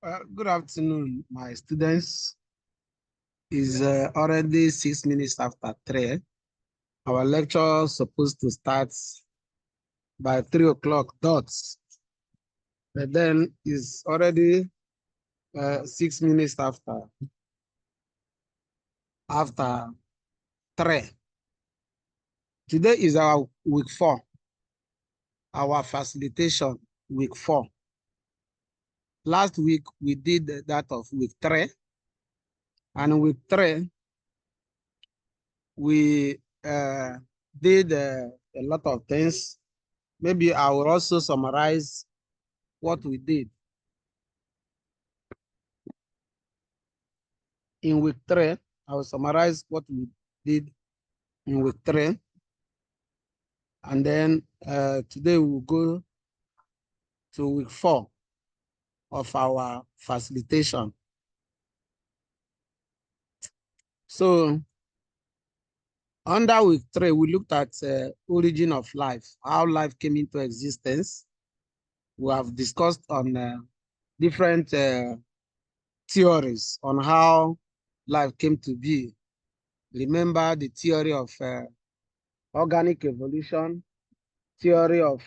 Good afternoon, my students. It's already 6 minutes after 3. Our lecture is supposed to start by 3 o'clock dots. But then it's already 6 minutes after 3. Today is our week 4, our facilitation week 4. Last week we did that of week 3, and week 3 we did a lot of things. Maybe I will also summarize what we did. In week 3, I will summarize what we did in week 3. And then today we'll go to week 4 of our facilitation. So under week 3, we looked at origin of life, how life came into existence. We have discussed on different theories on how life came to be. Remember the theory of organic evolution, theory of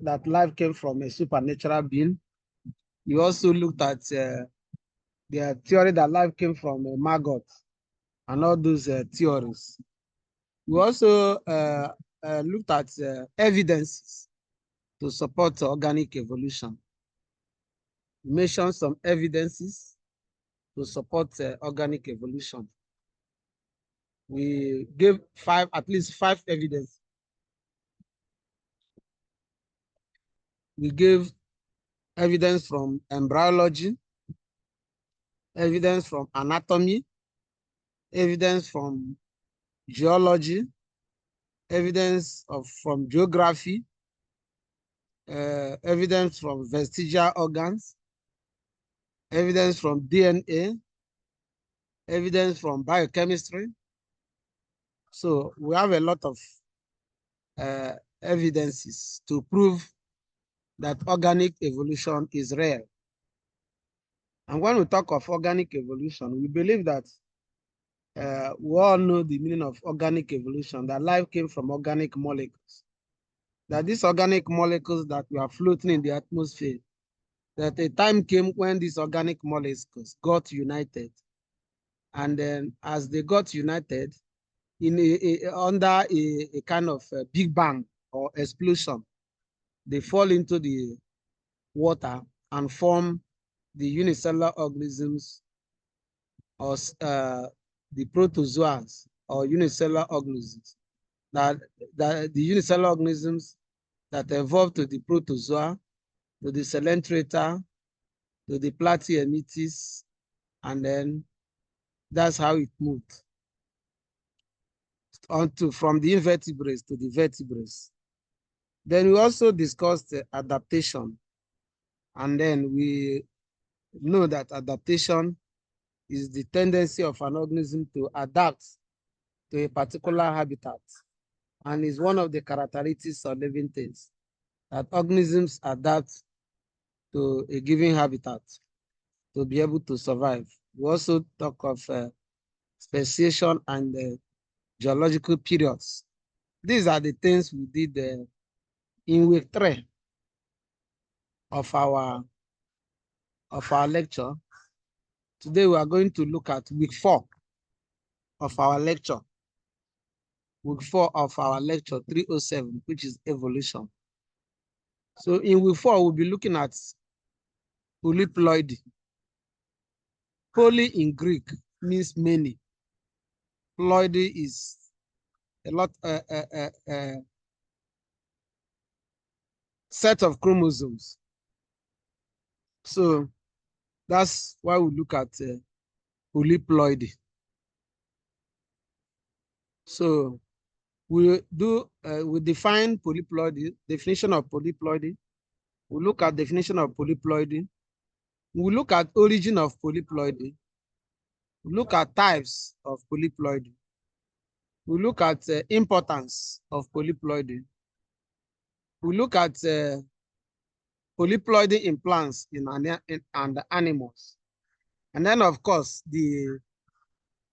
that life came from a supernatural being. You also looked at the theory that life came from a maggot and all those theories. We also looked at evidences to support organic evolution. We mentioned some evidences to support organic evolution. We gave at least five evidence. We gave evidence from embryology, evidence from anatomy, evidence from geology, evidence from geography, evidence from vestigial organs, evidence from DNA, evidence from biochemistry. So we have a lot of evidences to prove that organic evolution is real. And when we talk of organic evolution, we believe that we all know the meaning of organic evolution, that life came from organic molecules, that these organic molecules that were floating in the atmosphere, that a time came when these organic molecules got united. And then as they got united in under a kind of a big bang or explosion, they fall into the water and form the unicellular organisms or the protozoans or unicellular organisms. That the unicellular organisms that evolved to the protozoa, to the coelenterata, to the platyhelminths, and then that's how it moved from the invertebrates to the vertebrates. Then we also discussed adaptation, and then we know that adaptation is the tendency of an organism to adapt to a particular habitat, and is one of the characteristics of living things, that organisms adapt to a given habitat to be able to survive. We also talk of speciation and geological periods. These are the things we did in week 3 of our lecture. Today we are going to look at week 4 of our lecture. Week 4 of our lecture 307, which is evolution. So in week 4, we'll be looking at polyploidy. Poly in Greek means many. Ploidy is a lot set of chromosomes. So that's why we look at polyploidy. So we define polyploidy, definition of polyploidy. We look at definition of polyploidy. We look at origin of polyploidy. We look at types of polyploidy. We look at importance of polyploidy. We look at polyploidy in plants and animals. And then, of course,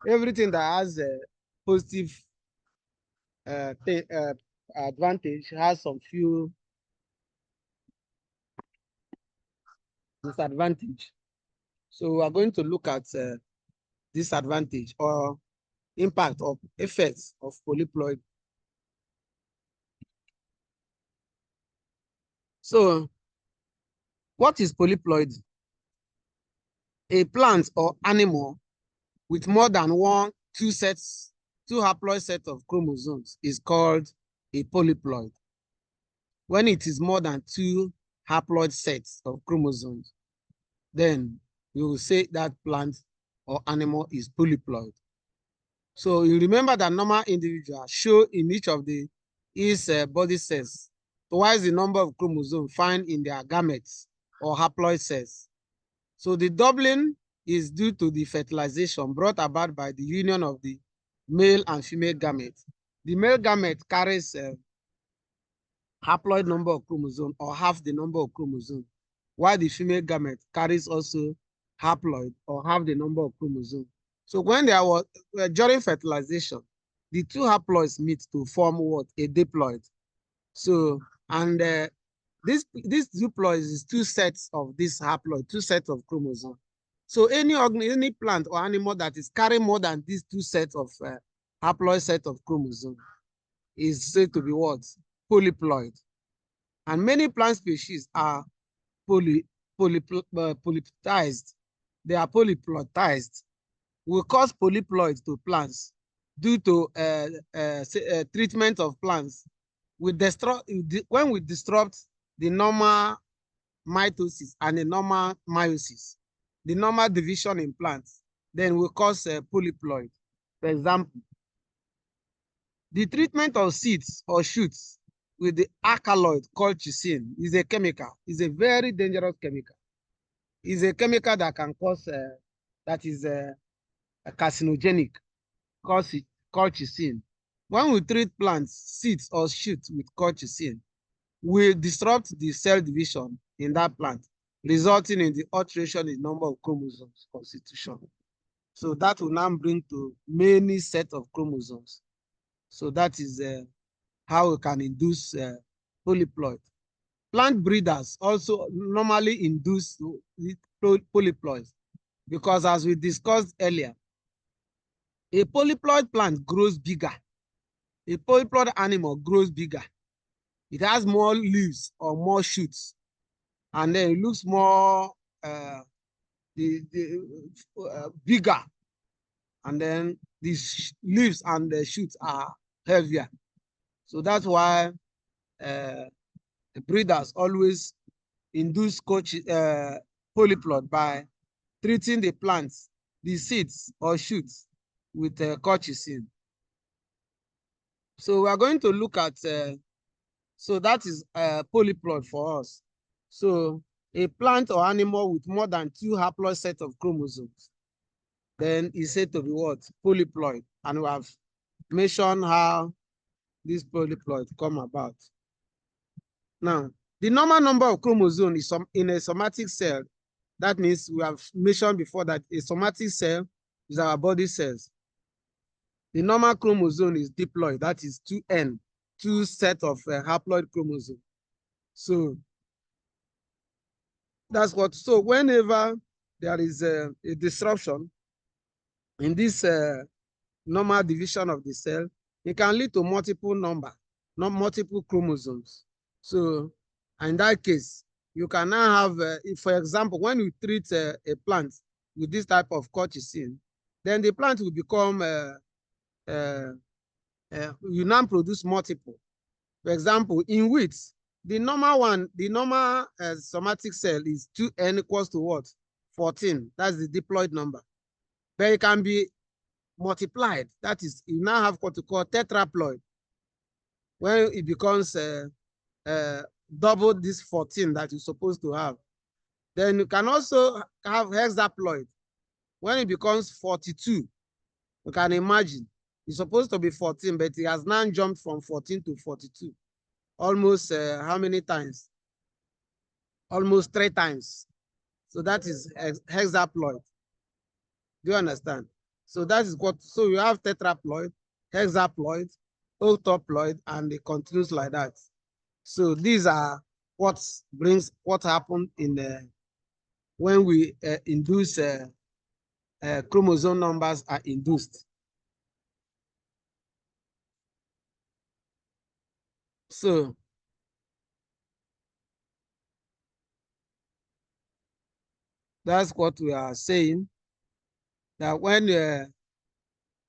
everything that has a positive advantage has some few disadvantage. So we are going to look at disadvantage or impact of effects of polyploid. So what is polyploid? A plant or animal with more than two haploid set of chromosomes is called a polyploid. When it is more than two haploid sets of chromosomes, then we will say that plant or animal is polyploid. So you remember that normal individuals show in each of his body cells twice the number of chromosomes found in their gametes or haploid cells. So the doubling is due to the fertilization brought about by the union of the male and female gametes. The male gamete carries haploid number of chromosomes or half the number of chromosomes, while the female gamete carries also haploid or half the number of chromosomes. So when there was during fertilization, the two haploids meet to form what? A diploid. So and this diploid is two sets of this haploid, two sets of chromosomes. So any plant or animal that is carrying more than these two sets of haploid set of chromosomes is said to be what? Polyploid. And many plant species are polyploidized. They are polyploidized. We cause polyploid to plants due to treatment of plants. When we disrupt the normal mitosis and the normal meiosis, the normal division in plants, then we cause polyploid. For example, the treatment of seeds or shoots with the alkaloid called chisin is a chemical. It's a very dangerous chemical. It's a chemical that can cause, that is carcinogenic, called chisin. When we treat plants, seeds, or shoots with colchicine, we disrupt the cell division in that plant, resulting in the alteration in number of chromosomes constitution. So that will now bring to many sets of chromosomes. So that is how we can induce polyploid. Plant breeders also normally induce polyploids because, as we discussed earlier, a polyploid plant grows bigger. A polyploid animal grows bigger. It has more leaves or more shoots, and then it looks more bigger, and then these leaves and the shoots are heavier. So that's why the breeders always induce polyploid by treating the plants, the seeds or shoots with colchicine. So we are going to look at, so that is polyploid for us. So a plant or animal with more than two haploid sets of chromosomes, then is said to be what? Polyploid. And we have mentioned how this polyploid come about. Now, the normal number of chromosomes is in a somatic cell. That means we have mentioned before that a somatic cell is our body cells. The normal chromosome is diploid, that is 2N, two sets of haploid chromosomes. So that's what, so whenever there is a disruption in this normal division of the cell, it can lead to multiple chromosomes. So in that case, you can now have, if, for example, when you treat a plant with this type of colchicine, then the plant will become, you now produce multiple. For example, in wheat, the normal somatic cell is 2N equals to what? 14. That's the diploid number. But it can be multiplied. That is, you now have what you call tetraploid. When it becomes double this 14 that you're supposed to have. Then you can also have hexaploid. When it becomes 42, you can imagine It's supposed to be 14, but it has now jumped from 14 to 42. Almost how many times? Almost 3 times. So that is hexaploid. Do you understand? So that is what, so you have tetraploid, hexaploid, octoploid, and it continues like that. So these are what happened in when we induce chromosome numbers are induced. So that's what we are saying, that when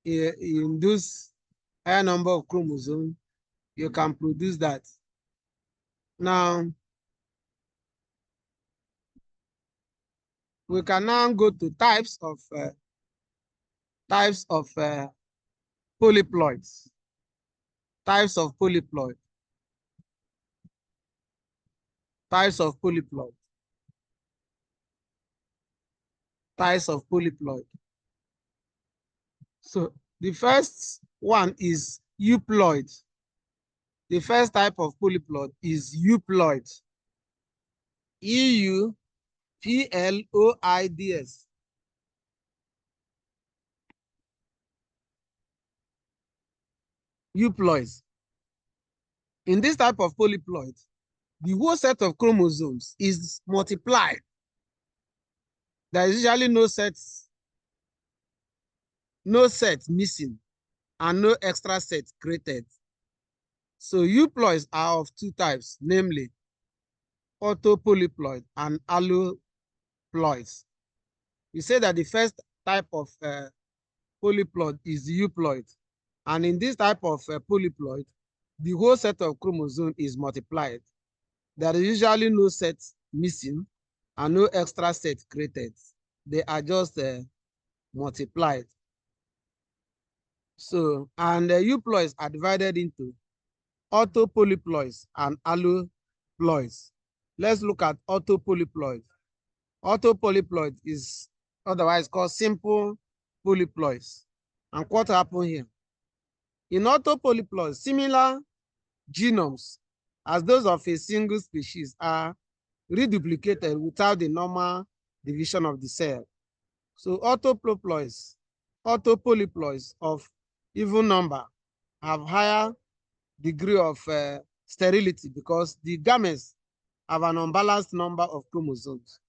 you induce higher number of chromosomes, you can produce that. Now, we can now go to types of polyploids. Types of polyploid. Types of polyploid. Types of polyploid. So the first one is euploid. The first type of polyploid is euploid. EUPLOIDS. Euploids. In this type of polyploid, the whole set of chromosomes is multiplied. There is usually no set missing and no extra set created. So euploids are of two types, namely autopolyploid and alloploids. We say that the first type of polyploid is euploid. And in this type of polyploid, the whole set of chromosomes is multiplied. There is usually no set missing and no extra set created. They are just multiplied. So, and euploids are divided into autopolyploids and alloploids. Let's look at autopolyploid. Autopolyploid is otherwise called simple polyploids. And what happened here? In autopolyploids, similar genomes as those of a single species are reduplicated without the normal division of the cell. So autopolyploids of even number have higher degree of sterility because the gametes have an unbalanced number of chromosomes.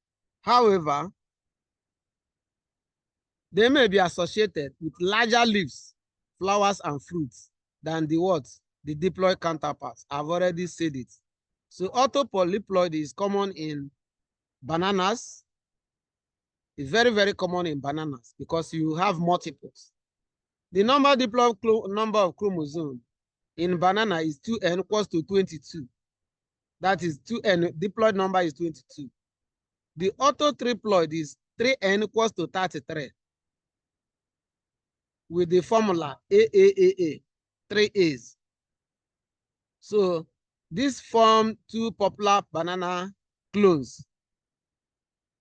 However, they may be associated with larger leaves, flowers, and fruits than the what? The diploid counterparts. I've already said it. So autopolyploid is common in bananas. It's very, very common in bananas because you have multiples. The diploid number of chromosomes in banana is 2n equals to 22. That is 2n, diploid number is 22. The autotriploid is 3n equals to 33 with the formula AAAA, 3 A's. So this form two popular banana clones.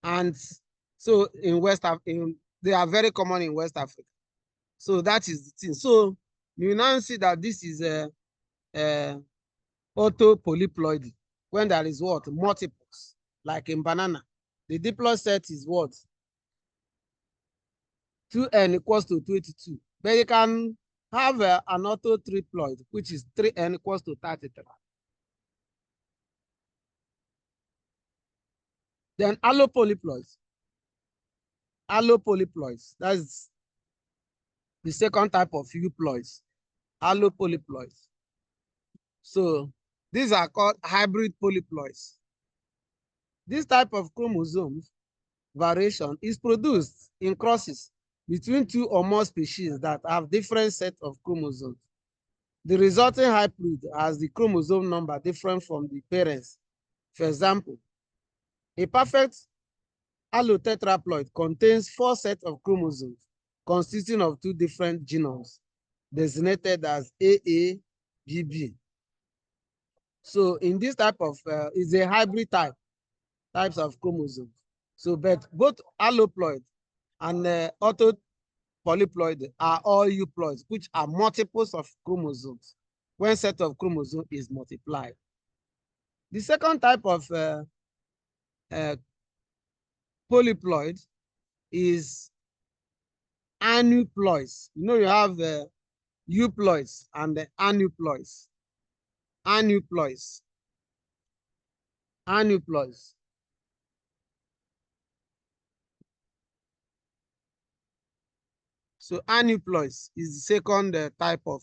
And so in they are very common in West Africa. So that is the thing. So you now see that this is a autopolyploid when there is what? Multiples, like in banana. The diploid set is what? 2n equals to 22. But you can have an autotriploid, which is 3n equals to 33. Then allopolyploids. Allopolyploids, that's the second type of euploids. Allopolyploids. So these are called hybrid polyploids. This type of chromosomes variation is produced in crosses between two or more species that have different sets of chromosomes. The resulting hybrid has the chromosome number different from the parents. For example, a perfect allotetraploid contains 4 sets of chromosomes consisting of 2 different genomes designated as AABB. So in this type of, is a hybrid types of chromosomes. So but both alloploid and polyploidy are all euploids, which are multiples of chromosomes when set of chromosomes is multiplied. The second type of uh, polyploid is aneuploids. You know, you have the euploids and the aneuploids. Aneuploids. Aneuploids. So aneuploids is the second type of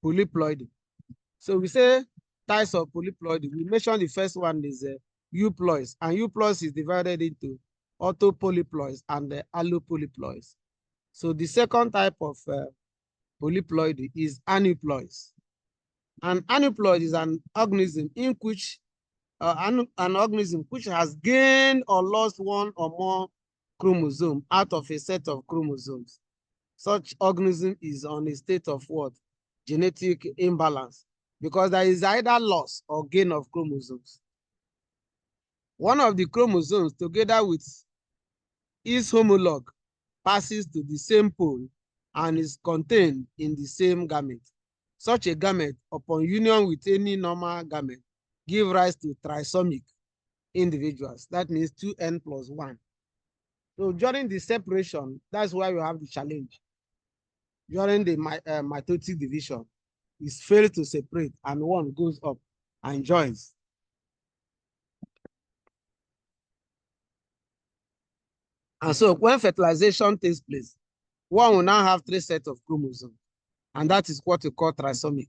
polyploid. So we say types of polyploid. We mentioned the first one is euploids, and euploids is divided into autopolyploids and allopolyploids. So the second type of polyploid is aneuploids. An aneuploid is an organism in which an organism which has gained or lost one or more chromosome out of a set of chromosomes. Such organism is on a state of what? Genetic imbalance, because there is either loss or gain of chromosomes. One of the chromosomes, together with its homologue, passes to the same pole and is contained in the same gamete. Such a gamete, upon union with any normal gamete, give rise to trisomic individuals. That means 2n plus 1. So during the separation, that's why we have the challenge. During the mitotic division, it fails to separate and one goes up and joins. And so when fertilization takes place, one will now have 3 sets of chromosomes, and that is what we call trisomic.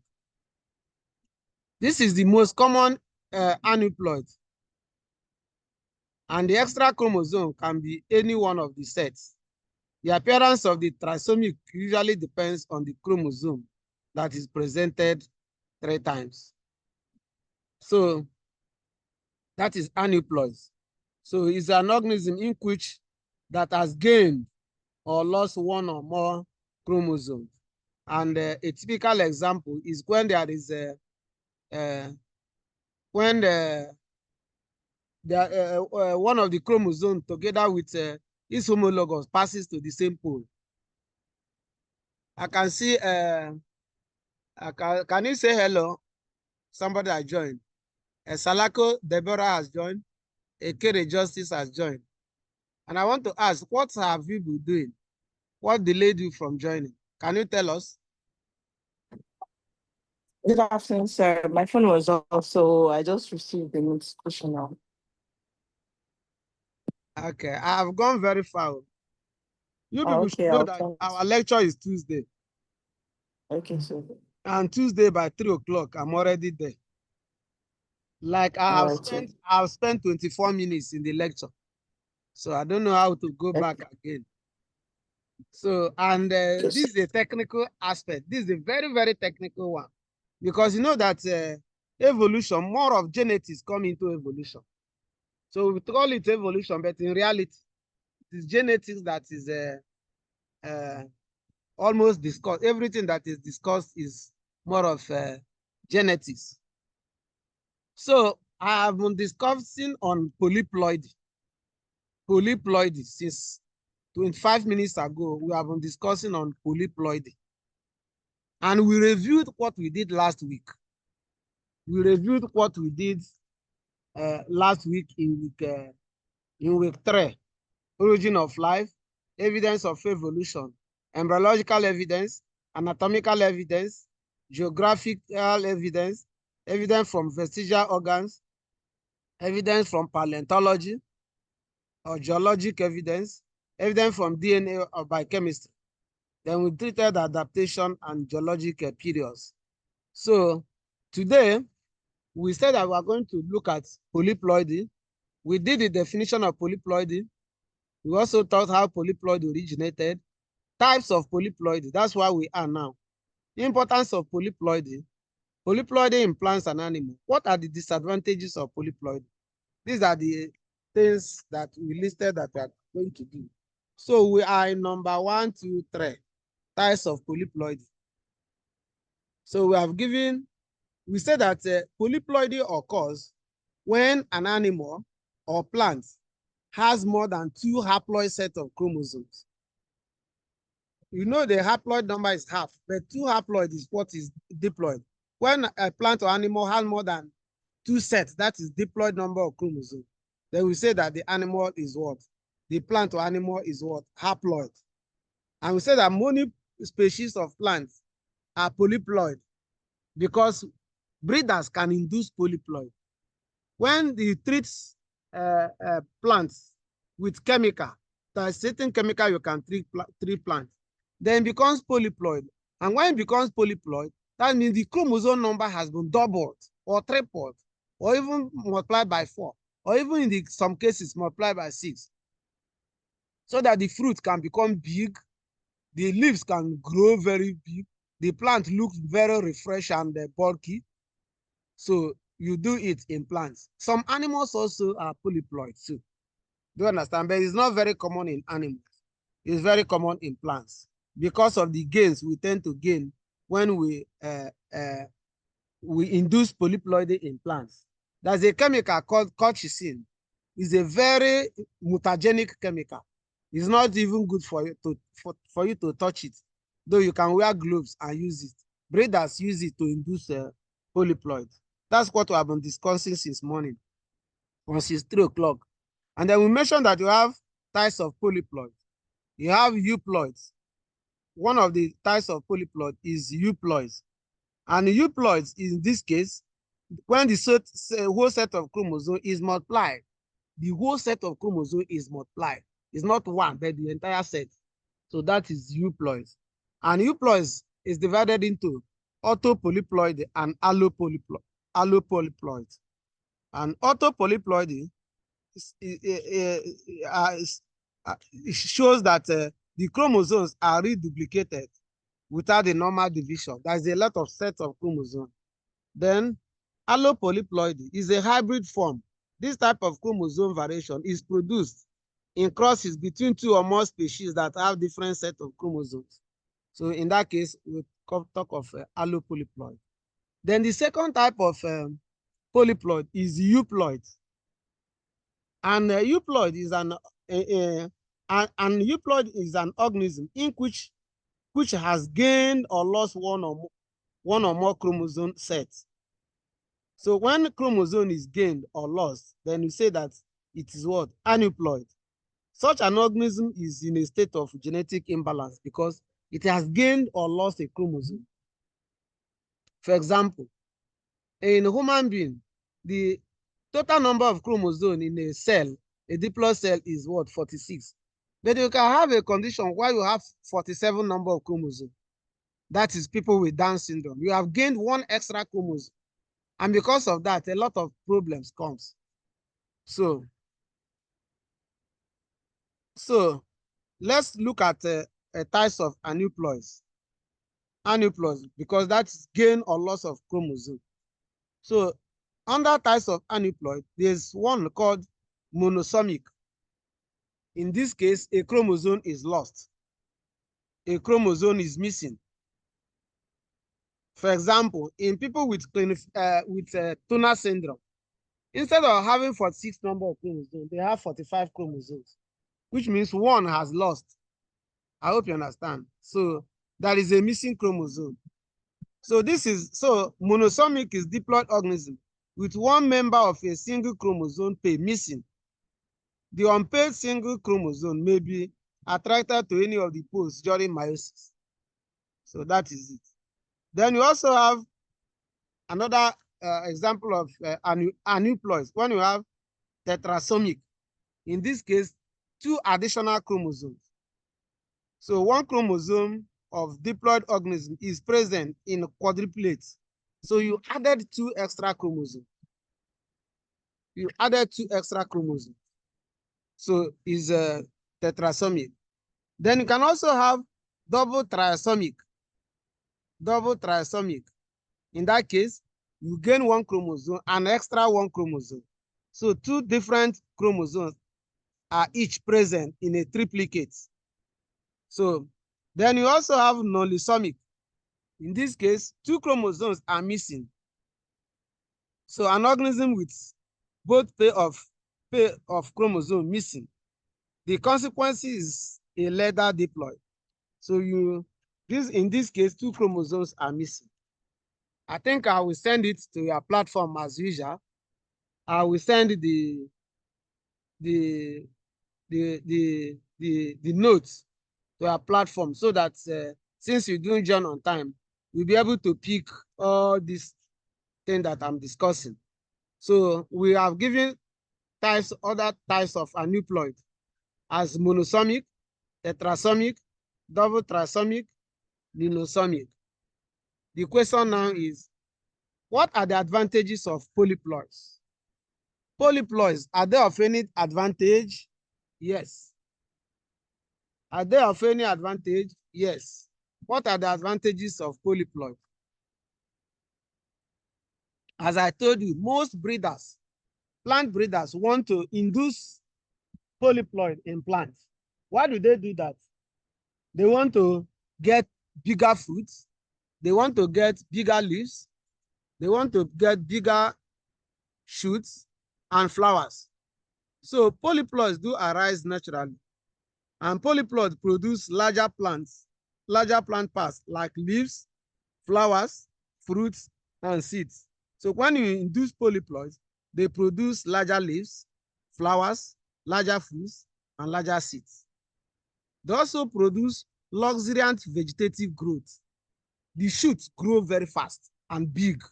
This is the most common aneuploid, and the extra chromosome can be any one of the sets. The appearance of the trisomic usually depends on the chromosome that is presented 3 times. So that is aneuploids. So it's an organism in which that has gained or lost one or more chromosomes. And a typical example is when there is when one of the chromosomes together with its homologous passes to the same pole. I can see, can you say hello? Somebody has joined. Salako Deborah has joined. Ekere Justice has joined. And I want to ask, what have you been doing? What delayed you from joining? Can you tell us? Good afternoon, sir. My phone was off, so I just received the notification now. Okay, I have gone very far. You people should Okay, know I'll that come. our lecture is Tuesday. Okay, sir. And Tuesday by 3 o'clock, I'm already there. Like All right, sir. I've spent 24 minutes in the lecture. So I don't know how to go back again. So, and this is a technical aspect. This is a very, very technical one. Because you know that evolution, more of genetics come into evolution. So we call it evolution, but in reality, it is genetics that is almost discussed. Everything that is discussed is more of genetics. So I have been discussing on polyploidy. Polyploidy since 25 minutes ago. We have been discussing on polyploidy. And we reviewed what we did last week. We reviewed what we did last week in week 3. Origin of life, evidence of evolution, embryological evidence, anatomical evidence, geographical evidence, evidence from vestigial organs, evidence from paleontology or geologic evidence, evidence from DNA or biochemistry. Then we treated adaptation and geologic periods. So today, we said that we are going to look at polyploidy. We did the definition of polyploidy. We also taught how polyploidy originated, types of polyploidy. That's why we are now. The importance of polyploidy. Polyploidy in plants and animals. What are the disadvantages of polyploidy? These are the things that we listed that we are going to do. So we are in number 1, 2, 3, types of polyploidy. So we have given, we said that polyploidy occurs when an animal or plant has more than 2 haploid sets of chromosomes. You know the haploid number is half, but 2 haploid is what is diploid. When a plant or animal has more than 2 sets, that is diploid number of chromosomes, then we say that the animal is what? The plant or animal is what? Haploid. And we say that many species of plants are polyploid because breeders can induce polyploid. When they treat plants with chemical, there's certain chemical you can treat plants, then it becomes polyploid. And when it becomes polyploid, that means the chromosome number has been doubled or tripled or even multiplied by 4, or even in some cases multiplied by 6, so that the fruit can become big, the leaves can grow very big, the plant looks very refreshed and bulky. So you do it in plants. Some animals also are polyploid too. Do you understand? But it's not very common in animals. It's very common in plants because of the gains we tend to gain when we induce polyploidy in plants. There's a chemical called colchicine. It's a very mutagenic chemical. It's not even good for you to touch it, though you can wear gloves and use it. Breeders use it to induce polyploid. That's what we have been discussing since morning, or since 3 o'clock. And then we mentioned that you have types of polyploid. You have euploids. One of the types of polyploid is euploids. And euploids, in this case, when the whole set of chromosomes is multiplied, the whole set of chromosomes is multiplied. It's not one, but the entire set. So that is euploids. And euploids is divided into autopolyploid and allopolyploid. And autopolyploidy it shows that the chromosomes are reduplicated without the normal division. There's a lot of sets of chromosomes. Then allopolyploidy is a hybrid form. This type of chromosome variation is produced in crosses between 2 or more species that have different sets of chromosomes. So in that case, we talk of allopolyploid. Then the second type of polyploid is euploid. And euploid is an organism in which has gained or lost one or more chromosome sets. So when chromosome is gained or lost, then we say that it is what? Aneuploid. Such an organism is in a state of genetic imbalance because it has gained or lost a chromosome. For example, in a human being, the total number of chromosomes in a cell, a diploid cell, is what? 46. But you can have a condition where you have 47 number of chromosomes. That is people with Down syndrome. You have gained one extra chromosome. And because of that, a lot of problems comes. So let's look at types of aneuploids. Aneuploids, because that's gain or loss of chromosome. So under types of aneuploid, there's one called monosomic. In this case, a chromosome is lost. A chromosome is missing. For example, in people with Turner syndrome, instead of having 46 number of chromosomes, they have 45 chromosomes, which means one has lost. I hope you understand. So there is a missing chromosome. So monosomic is diploid organism with one member of a single chromosome pair missing. The unpaired single chromosome may be attracted to any of the poles during meiosis. So that is it. Then you also have another example of aneuploids when you have tetrasomic. In this case, 2 additional chromosomes. So one chromosome of diploid organism is present in quadruplets. So you added 2 extra chromosomes. You added 2 extra chromosomes. So is tetrasomic. Then you can also have double trisomic. Double trisomic. In that case, you gain 1 chromosome and extra 1 chromosome. So 2 different chromosomes are each present in a triplicate. So then you also have non-lysomic. In this case, 2 chromosomes are missing. So an organism with both pair of chromosomes missing. The consequence is a leather diploid. So in this case, 2 chromosomes are missing. I think I will send it to your platform as usual. I will send the notes to our platform so that since you don't join on time, we'll be able to pick all these things that I'm discussing. So we have given other types of aneuploid as monosomic, tetrasomic, double trisomic, linosomic. The question now is, what are the advantages of polyploids? Polyploids, are they of any advantage? Yes. Are they of any advantage? Yes. What are the advantages of polyploid? As I told you, most breeders, plant breeders, want to induce polyploid in plants. Why do they do that? They want to get bigger fruits. They want to get bigger leaves. They want to get bigger shoots and flowers. So polyploids do arise naturally. And polyploids produce larger plant parts like leaves, flowers, fruits, and seeds. So when you induce polyploids, they produce larger leaves, flowers, larger fruits, and larger seeds. They also produce luxuriant vegetative growth. The shoots grow very fast and big.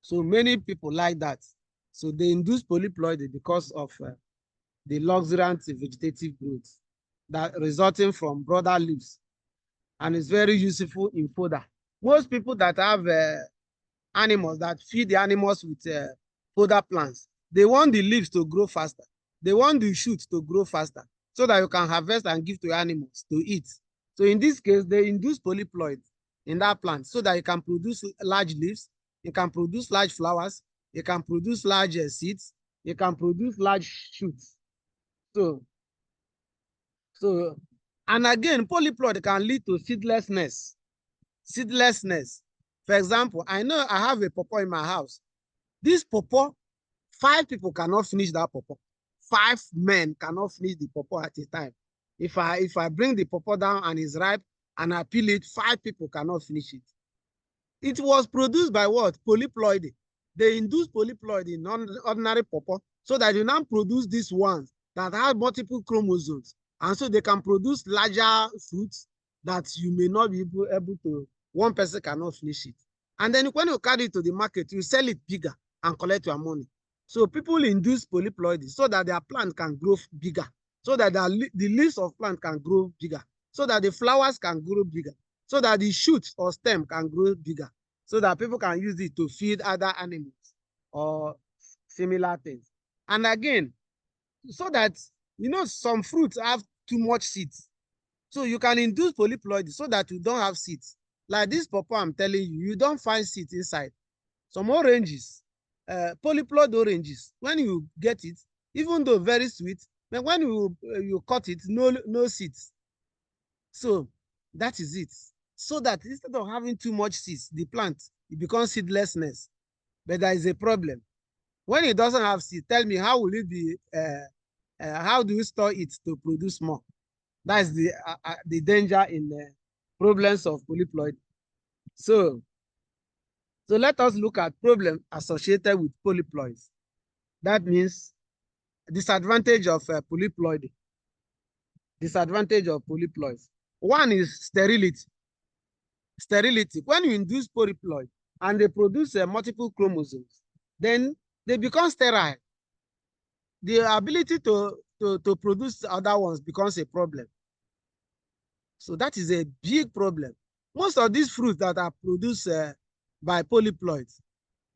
So many people like that. So they induce polyploidy because of the luxuriant vegetative growth that resulting from broader leaves, and it's very useful in fodder. Most people that have animals, that feed the animals with fodder plants, they want the leaves to grow faster. They want the shoots to grow faster so that you can harvest and give to animals to eat. So in this case, they induce polyploid in that plant so that it can produce large leaves, it can produce large flowers, it can produce large seeds, it can produce large shoots. So, and again, polyploid can lead to seedlessness. Seedlessness. For example, I know I have a pawpaw in my house. This pawpaw, 5 people cannot finish that pawpaw. 5 men cannot finish the pawpaw at a time. If I bring the pawpaw down and it's ripe and I peel it, 5 people cannot finish it. It was produced by what? Polyploid. They induce polyploid in ordinary pawpaw so that you now produce these ones that have multiple chromosomes. And so they can produce larger fruits that you may not be able to, one person cannot finish it. And then when you carry it to the market, you sell it bigger and collect your money. So people induce polyploidy so that their plant can grow bigger, so that the leaves of plant can grow bigger, so that the flowers can grow bigger, so that the shoots or stem can grow bigger, so that people can use it to feed other animals or similar things. And again, so that, some fruits have too much seeds. So you can induce polyploidy so that you don't have seeds. Like this pawpaw I'm telling you, you don't find seeds inside. Some oranges, polyploid oranges, when you get it, even though very sweet, but when you cut it, no seeds. So that is it. So that instead of having too much seeds, the plant, it becomes seedlessness. But there is a problem. When it doesn't have seed, tell me, how will it be, how do you store it to produce more? That's the danger in problems of polyploid. So let us look at problems associated with polyploids. That means disadvantage of polyploid. Disadvantage of polyploids. One is sterility. Sterility. When you induce polyploid and they produce multiple chromosomes, then they become sterile. The ability to produce other ones becomes a problem. So that is a big problem. Most of these fruits that are produced by polyploids,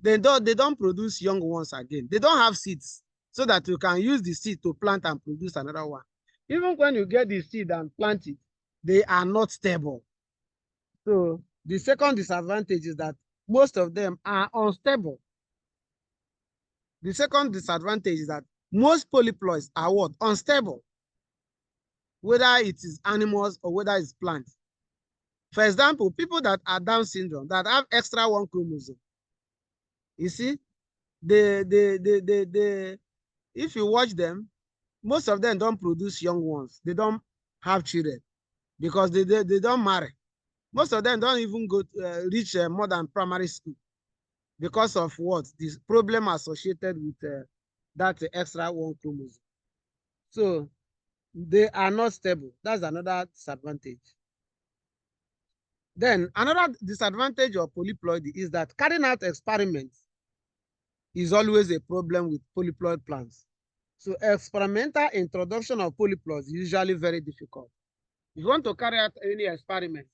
they don't produce young ones again. They don't have seeds so that you can use the seed to plant and produce another one. Even when you get the seed and plant it, they are not stable. So the second disadvantage is that most of them are unstable. The second disadvantage is that most polyploids are what? Unstable. Whether it is animals or whether it's plants. For example, people that are Down syndrome, that have extra 1 chromosome, you see, if you watch them, most of them don't produce young ones. They don't have children. because they don't marry. Most of them don't even go to, reach more than primary school because of what? This problem associated with that extra one chromosome. So they are not stable. That's another disadvantage. Then another disadvantage of polyploidy is that carrying out experiments is always a problem with polyploid plants. So experimental introduction of polyploids is usually very difficult. If you want to carry out any experiment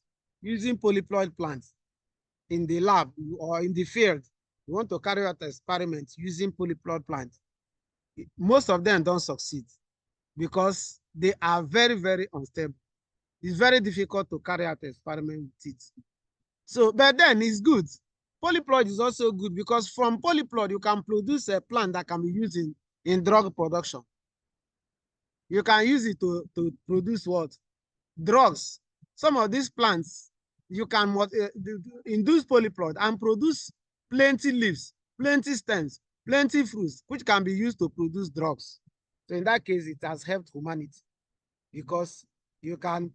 using polyploid plants in the lab or in the field, you want to carry out experiments using polyploid plants, most of them don't succeed because they are very, very unstable. It's very difficult to carry out experiment with it. So, but then it's good. Polyploid is also good because from polyploid, you can produce a plant that can be used in drug production. You can use it to produce what? Drugs. Some of these plants, you can induce polyploid and produce plenty leaves, plenty stems, plenty fruits, which can be used to produce drugs. So in that case, it has helped humanity because you can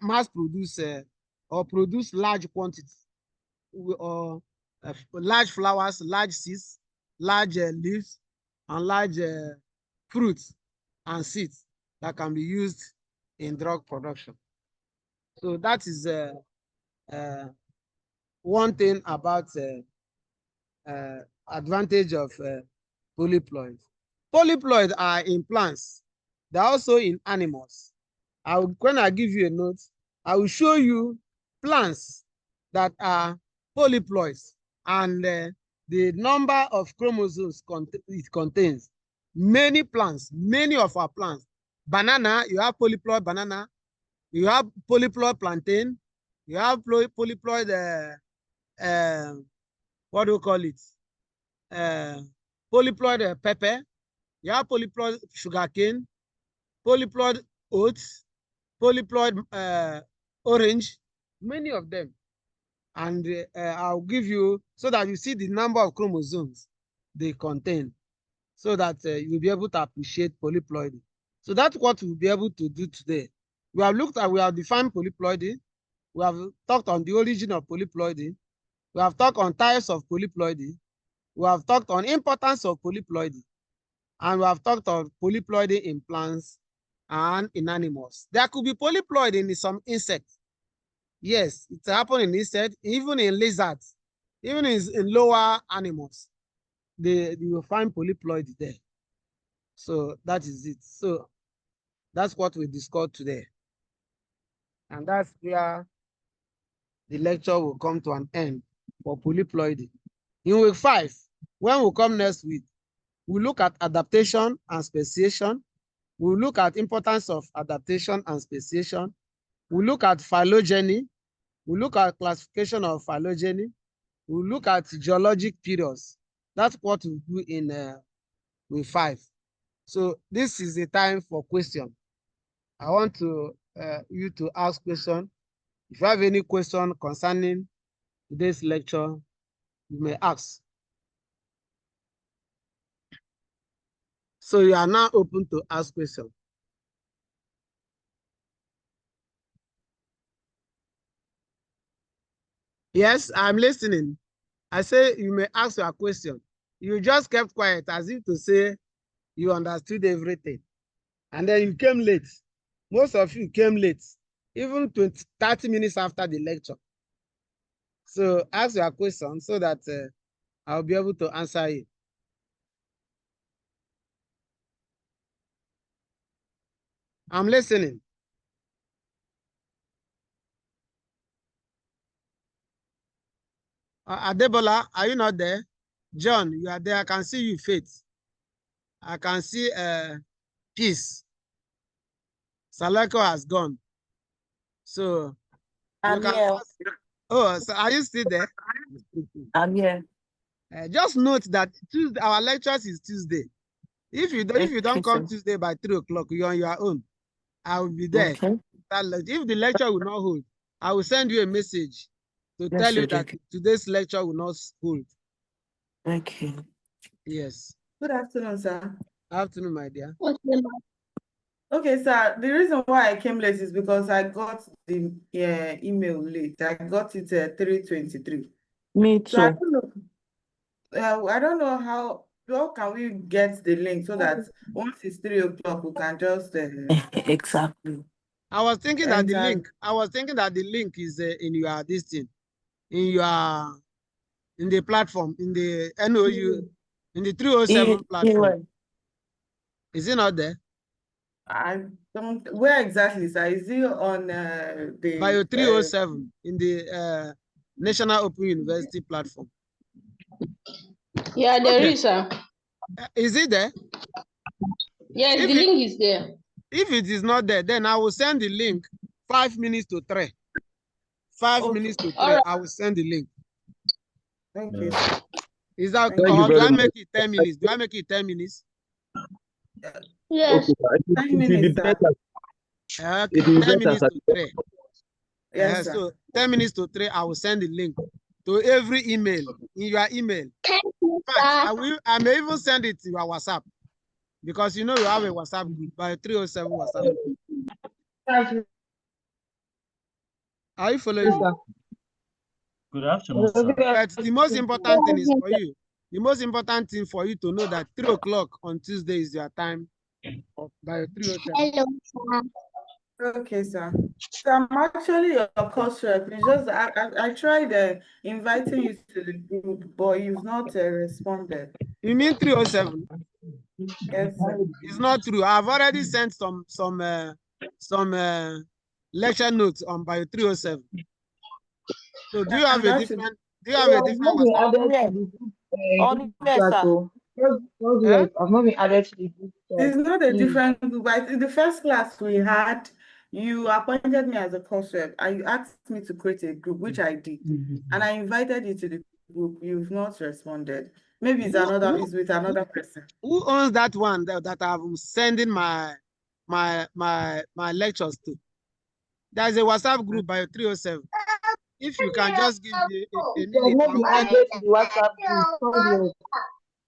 mass produce or produce large quantities or large flowers, large seeds, large leaves, and large fruits and seeds that can be used in drug production. So that is uh, one thing about advantage of polyploids. Polyploids are in plants. They're also in animals. When I give you a note, I will show you plants that are polyploids and the number of chromosomes it contains. Many plants, many of our plants. Banana, you have polyploid banana. You have polyploid plantain. You have polyploid, what do you call it? Polyploid pepper. You have polyploid sugarcane, polyploid oats, polyploid orange, many of them. And I'll give you so that you see the number of chromosomes they contain so that you'll be able to appreciate polyploidy. So that's what we'll be able to do today. We have defined polyploidy. We have talked on the origin of polyploidy. We have talked on types of polyploidy. We have talked on importance of polyploidy. And we have talked on polyploidy in plants and in animals. There could be polyploid in some insects. Yes, it happens in insects, even in lizards, even in lower animals. You will find polyploid there. So that is it. So that's what we discussed today. And that's where the lecture will come to an end for polyploidy. In week 5, when we come next week, we'll look at adaptation and speciation. We'll look at importance of adaptation and speciation. We'll look at phylogeny. We'll look at classification of phylogeny. We'll look at geologic periods. That's what we'll do in week 5. So this is the time for question. I want you to ask question. If you have any question concerning today's lecture, you may ask. So you are now open to ask questions. Yes, I'm listening. I say you may ask your question. You just kept quiet as if to say you understood everything. And then you came late. Most of you came late, even 30 minutes after the lecture. So ask your question so that I'll be able to answer you. I'm listening. Adebola, are you not there? John, you are there. I can see you, Faith. I can see Peace. Salako has gone. So you I'm can here. ask. Oh, so are you still there? I'm here. Just note that Tuesday, our lectures is Tuesday. If you don't Okay, come sir. Tuesday by 3 o'clock, you're on your own. I will be there. Okay. If the lecture will not hold, I will send you a message to Yes, tell sir. you that today's lecture will not hold. Okay. Yes. Good afternoon, sir. Afternoon, my dear. Okay, Okay, sir. The reason why I came late is because I got the email late. I got it at 3:23. Me So I too. don't know. I don't know how can we get the link so that once it's 3 o'clock we can just Exactly. I was thinking that enter. the link is in your this thing, in your in the platform, in the NOU, in the 307 platform. Anyway, Is it not there? I don't. Where exactly, sir? Is it on Bio the 307 in the National Open University platform. Yeah, there Okay. is a. Is it there? Yes, If the link is there. if it is not there, then I will send the link 5 minutes to 3. 5 Okay. minutes to 3. All right. I will send the link. Okay, sir. Is that, Thank Thank you or do very I much. make it 10 minutes? Do I make it 10 minutes? Yes. Okay, sir. It 10 will be minutes, sir. better. It Okay, will be 10 better, minutes sir. to 3. Yes, sir. So 10 minutes to 3, I will send the link to every email in your email. In fact, I may even send it to your WhatsApp because you know you have a WhatsApp group by 307 WhatsApp group. Are you following me? Good afternoon, sir. But the most important thing is for you. The most important thing for you to know that 3 o'clock on Tuesday is your time by 307. Hello, sir. Okay, sir. So I'm actually your course rep. It's just I tried inviting you to the group, but you've not responded. You mean 307? Yes, sir. It's not true. I've already sent some lecture notes on bio 307. So do you have And a that should different WhatsApp? on here. On here, sir. Eh? I've not been added to the group chat. it's not a Please. different group. But in the first class we had, you appointed me as a course rep and you asked me to create a group, which I did. And I invited you to the group. You've not responded. Maybe it's with another person. Who owns that one that I'm sending my lectures to? There's a WhatsApp group by 307. If you can just give me a You have minute, not I'll been tell you. added to the WhatsApp group.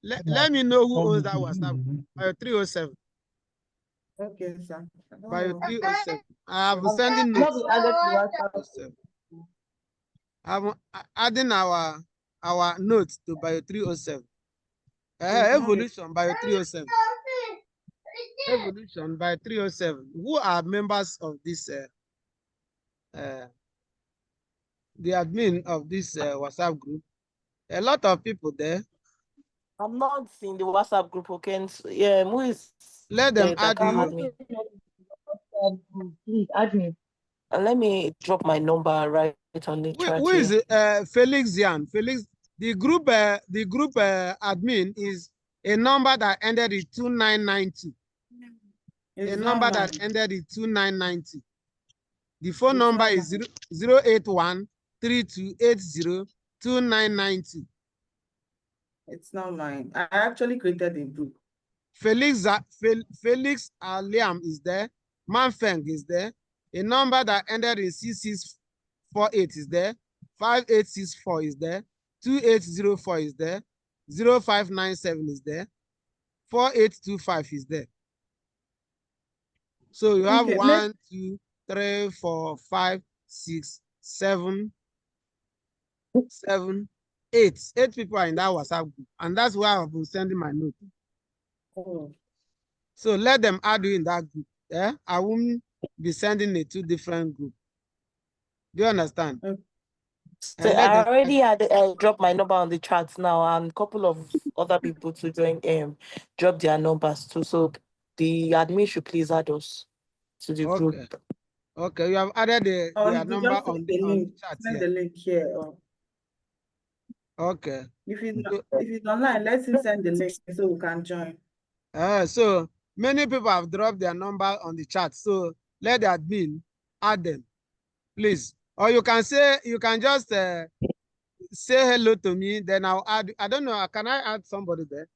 Let me know who owns that WhatsApp group by 307. Okay, sir. I don't By know. 307. I have I've sending not notes been added to the WhatsApp group. 307. I'm adding our notes to bio 307. Evolution bio 307. Evolution by 307. Who are members of this the admin of this WhatsApp group? A lot of people there. I'm not in the WhatsApp group, okay? And, yeah, who is Let them there that add can you. add me? Please add me. And let me drop my number right on the chat Who is here. Felix Zian? Felix, the group admin is a number that ended in 2990. A It's not number mine. that ended in 2990. The phone It's number not is mine. 081 3280 2990. It's not mine. I actually created a group. Felix Aliam is there. Manfeng is there. A number that ended in 6648 is there. 5864 is there. 2804 is there. 0597 is there. 4825 is there. So you have Okay, 1, 2, 3, 4, 5, 6, 7, 7, 8. 8 people are in that WhatsApp group. And that's where I've been sending my note. oh, So let them add you in that group. Yeah? I won't be sending it to different group. Do you understand? okay. So And let I them already had dropped my number on the chat now, and a couple of other people to join drop their numbers too. So the admin should please add us to the okay. group. Okay, you have added Or their you could number just send the on the link. chat Send here. the link here. Or Okay. if it's So, online, let him send the link so we can join. so many people have dropped their number on the chat. So let the admin add them, please. Or you can just say hello to me, then I'll add. I don't know. Can I add somebody there?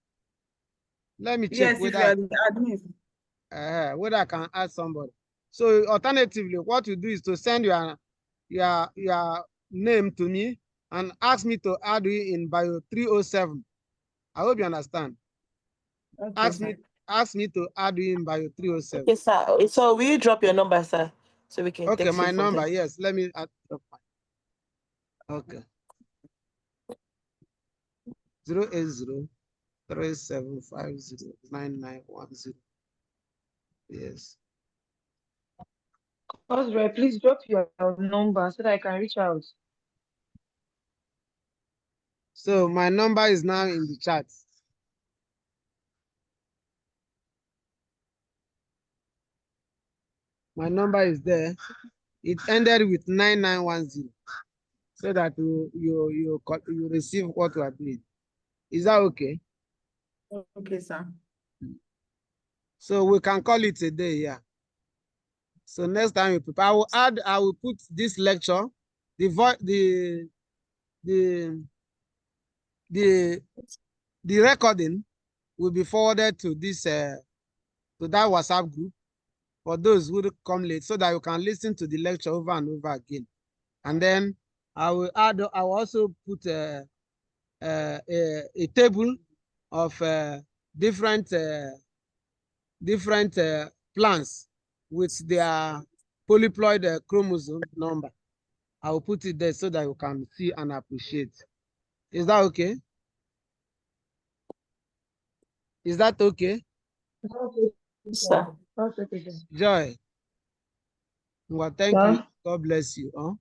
Let me check Yes, if you are the admin. whether I can add somebody. So alternatively, what you do is to send your name to me and ask me to add you in bio 307. I hope you understand. Okay, asked me to add you in bio 307. Okay, sir. So will you drop your number, sir, so we can Okay, text my you from number, there? yes. Let me add up my. Okay. 08037509910. Yes. Cosgrave, please drop your number so that I can reach out. So my number is now in the chat. My number is there. It ended with 9910. So that you receive what we are doing. Is that okay? Okay, sir. So we can call it a day, yeah. So next time you prepare, I will put this lecture, the recording will be forwarded to this to that WhatsApp group for those who come late, so that you can listen to the lecture over and over again. And then I will also put a table of different plants with their polyploid chromosome number. I will put it there so that you can see and appreciate. Is that okay? Is that okay? Sir. That's okay, sir. Joy. Well, thank Sir? you. God bless you. Huh?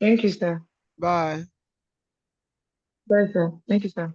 Thank you, sir. Bye. Bye, sir. Thank you, sir.